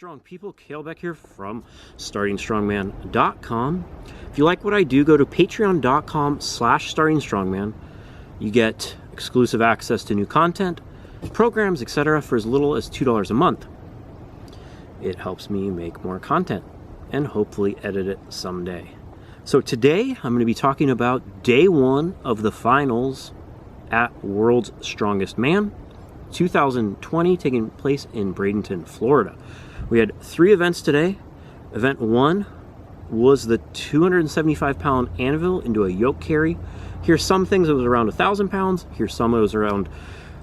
Strong people, Kalle Beck here from StartingStrongman.com. If you like what I do, go to patreon.com/StartingStrongman. You get exclusive access to new content, programs, etc. for as little as $2 a month. It helps me make more content and hopefully edit it someday. So today I'm going to be talking about day one of the finals at World's Strongest Man 2020, taking place in Bradenton, Florida. We had 3 events today. Event 1 was the 275-pound Anvil into a yoke carry. Here's some things that was around 1,000 pounds. Here's some that was around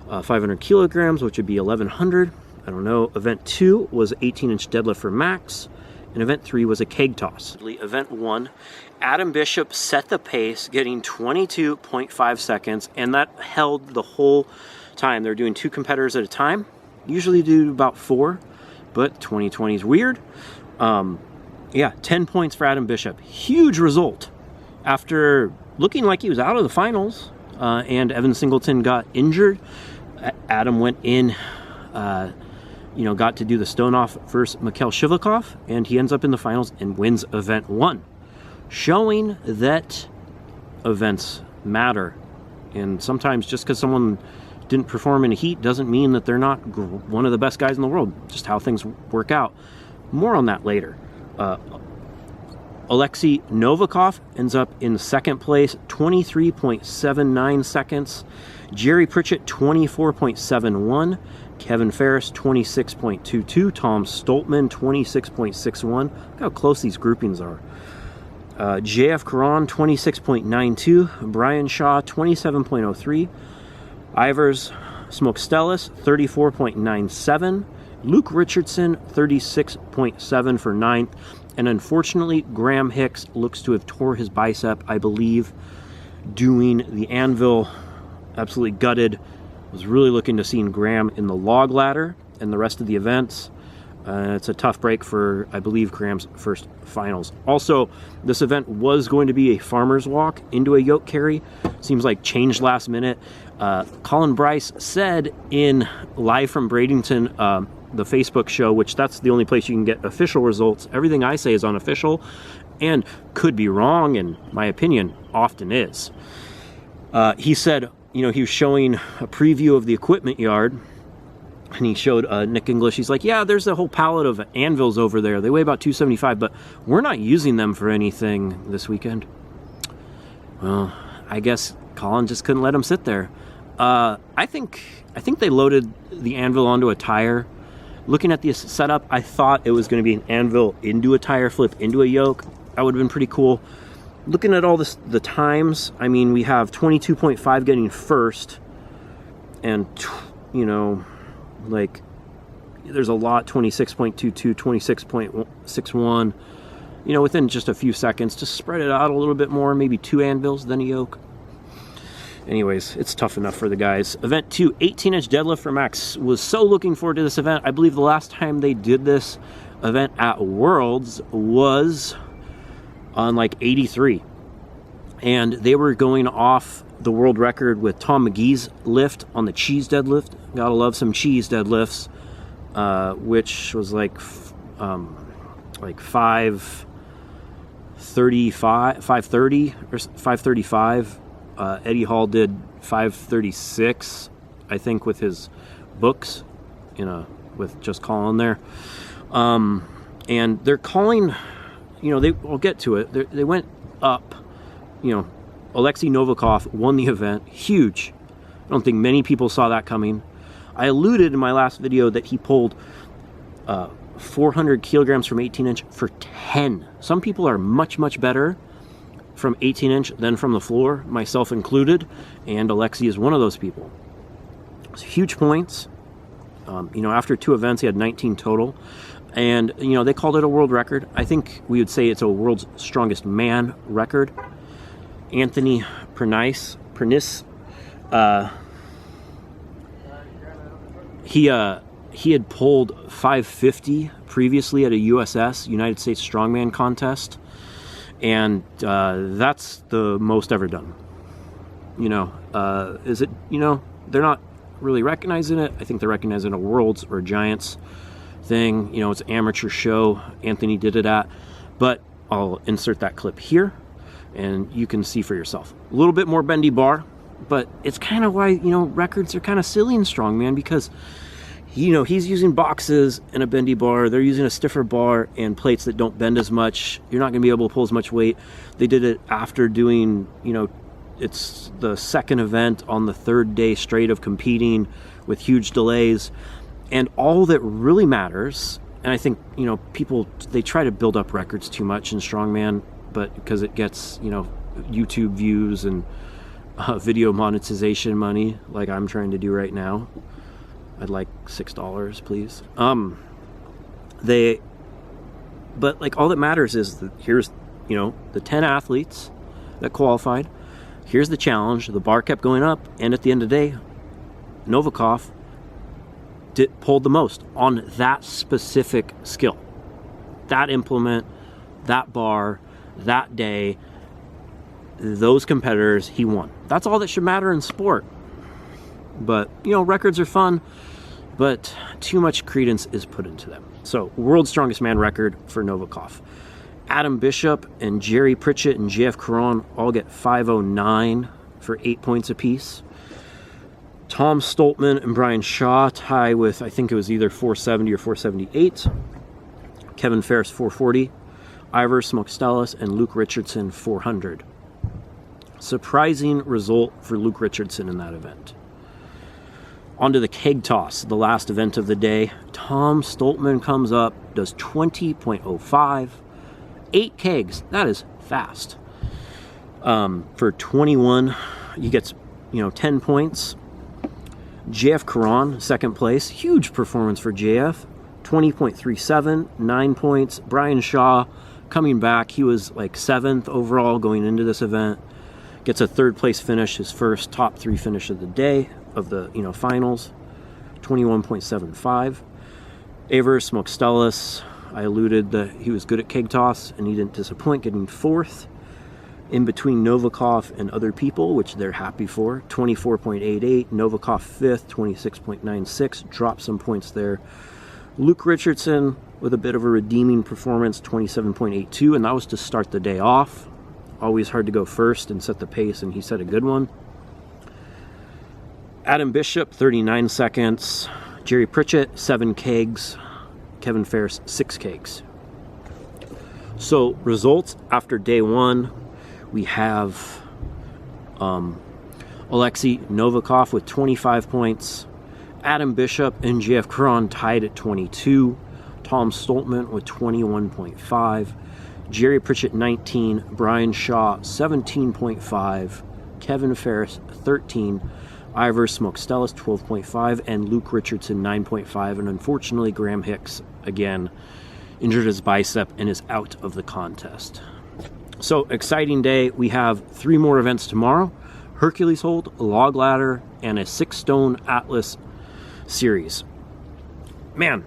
500 kilograms, which would be 1,100. I don't know. Event 2 was 18-inch deadlift for max. And event 3 was a keg toss. Event 1, Adam Bishop set the pace, getting 22.5 seconds, and that held the whole time. They're doing 2 competitors at a time. Usually do about 4. But 2020 is weird. 10 points for Adam Bishop. Huge result after looking like he was out of the finals and Evan Singleton got injured. Adam went in, got to do the stone off versus Mikhail Shivakov, and he ends up in the finals and wins event 1, showing that events matter. And sometimes just because someone didn't perform in a heat doesn't mean that they're not one of the best guys in the world. Just how things work out. More on that later. Alexei Novikov ends up in second place, 23.79 seconds. Jerry Pritchett, 24.71. Kevin Ferris, 26.22. Tom Stoltman, 26.61. Look how close these groupings are. JF Karan, 26.92. Brian Shaw, 27.03. Ivers Smokestellis, 34.97. Luke Richardson, 36.7 for 9th. And unfortunately, Graham Hicks looks to have tore his bicep, I believe, doing the Anvil. Absolutely gutted. Was really looking to seeing Graham in the log ladder and the rest of the events. It's a tough break for, I believe, Graham's first finals. Also, this event was going to be a farmer's walk into a yoke carry. Seems like changed last minute. Colin Bryce said in Live from Bradenton, the Facebook show, which that's the only place you can get official results. Everything I say is unofficial and could be wrong, in my opinion, often is. He said, he was showing a preview of the equipment yard, and he showed Nick English. He's like, yeah, there's a whole pallet of anvils over there. They weigh about 275, but we're not using them for anything this weekend. Well, I guess Colin just couldn't let him sit there. I think they loaded the Anvil onto a tire. Looking at the setup, I thought it was going to be an Anvil into a tire flip into a yoke. That would have been pretty cool. Looking at all the times, I mean, we have 22.5 getting first, and there's a lot, 26.22, 26.61, within just a few seconds. Just spread it out a little bit more, maybe 2 anvils, then a yoke. Anyways, it's tough enough for the guys. Event 2, 18-inch deadlift for max. Was so looking forward to this event. I believe the last time they did this event at Worlds was on 83. And they were going off the world record with Tom McGee's lift on the cheese deadlift. Gotta love some cheese deadlifts, which was 530 or 535. Eddie Hall did 536, I think, with his books, with just Colin there. And they're calling, we'll get to it. They went up, Alexei Novikov won the event. Huge. I don't think many people saw that coming. I alluded in my last video that he pulled 400 kilograms from 18-inch for 10. Some people are much, much better from 18-inch than from the floor, myself included, and Alexei is one of those people. It's huge points. After 2 events, he had 19 total. And, they called it a world record. I think we would say it's a world's strongest man record. Anthony Pernice, he had pulled 550 previously at a USS, United States Strongman contest. And that's the most ever done. Is it, they're not really recognizing it. I think they're recognizing a Worlds or Giants thing. You know, it's an amateur show Anthony did it at, but I'll insert that clip here and you can see for yourself. A little bit more bendy bar, but it's kind of why, you know, records are kind of silly in strongman, because, you know, he's using boxes and a bendy bar. They're using a stiffer bar and plates that don't bend as much. You're not going to be able to pull as much weight. They did it after doing, you know, it's the second event on the third day straight of competing with huge delays. And all that really matters, and I think, you know, people, they try to build up records too much in strongman, but because it gets, you know, YouTube views and video monetization money, like I'm trying to do right now. I'd like $6, please. But like, all that matters is that here's, you know, the 10 athletes that qualified. Here's the challenge. The bar kept going up, and at the end of the day, Novikov pulled the most on that specific skill, that implement, that bar, that day. Those competitors, he won. That's all that should matter in sport. But, you know, records are fun, but too much credence is put into them. So, world's strongest man record for Novikov. Adam Bishop and Jerry Pritchett and JF Caron all get 509 for 8 points apiece. Tom Stoltman and Brian Shaw tie with, I think it was either 470 or 478. Kevin Ferris 440. Ivor Smokestellis and Luke Richardson 400. Surprising result for Luke Richardson in that event. On to the Keg Toss, the last event of the day. Tom Stoltman comes up, does 20.05. 8 kegs, that is fast. For 21, he gets, you know, 10 points. JF Caron, second place. Huge performance for JF. 20.37, 9 points. Brian Shaw coming back. He was like 7th overall going into this event. Gets a 3rd place finish, his first top 3 finish of the day, of the, you know, finals. 21.75. Ivor Smokestellis, I alluded that he was good at Keg Toss, and he didn't disappoint, getting 4th. In between Novikov and other people, which they're happy for. 24.88. Novikov 5th, 26.96. Dropped some points there. Luke Richardson with a bit of a redeeming performance, 27.82, and that was to start the day off. Always hard to go first and set the pace, and he set a good one. Adam Bishop, 39 seconds. Jerry Pritchett, 7 kegs. Kevin Ferris, 6 kegs. So, results after day 1. We have Alexei Novikov with 25 points. Adam Bishop and JF Caron tied at 22. Tom Stoltman with 21.5. Jerry Pritchett, 19. Brian Shaw, 17.5. Kevin Ferris, 13. Ivor Smokestellis, 12.5. And Luke Richardson, 9.5. And unfortunately, Graham Hicks, again, injured his bicep and is out of the contest. So, exciting day. We have 3 more events tomorrow. Hercules hold, log ladder, and a 6-stone Atlas series. Man,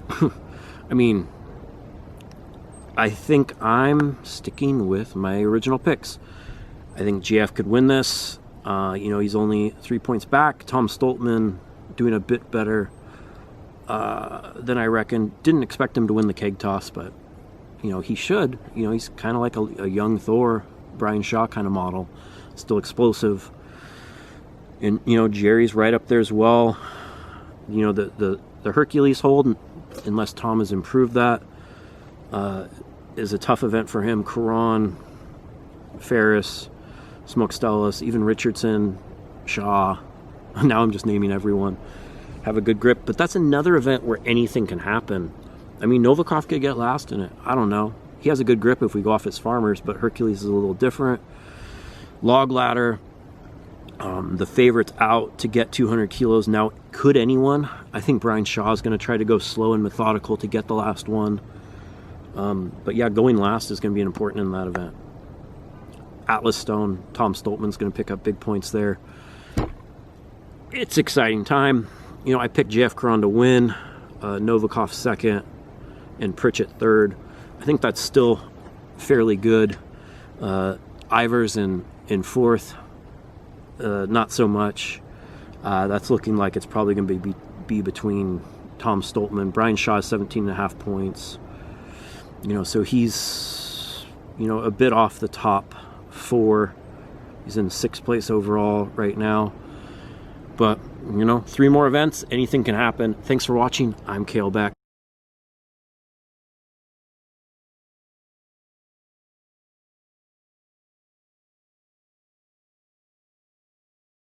I mean, I think I'm sticking with my original picks. I think GF could win this. You know, he's only 3 points back. Tom Stoltman doing a bit better than I reckon. Didn't expect him to win the Keg Toss, but you know, he should. You know, he's kind of like a young Thor, Brian Shaw kind of model. Still explosive. And, you know, Jerry's right up there as well. You know, the Hercules hold, unless Tom has improved that, is a tough event for him. Caron, Ferris, Smokestellis, even Richardson, Shaw. Now I'm just naming everyone. Have a good grip. But that's another event where anything can happen. I mean, Novikov could get last in it. I don't know. He has a good grip if we go off his farmers, but Hercules is a little different. Log ladder. The favorite's out to get 200 kilos. Now, could anyone? I think Brian Shaw is going to try to go slow and methodical to get the last one. But yeah, going last is going to be important in that event. Atlas Stone, Tom Stoltman's going to pick up big points there. It's exciting time. You know, I picked JF Caron to win, Novikov second, and Pritchett third. I think that's still fairly good. Ivers in fourth, not so much. That's looking like it's probably going to be between Tom Stoltman. Brian Shaw is 17.5 points. You know, so he's, you know, a bit off the top 4. He's in 6th place overall right now. But, you know, 3 more events, anything can happen. Thanks for watching. I'm Kalle Beck.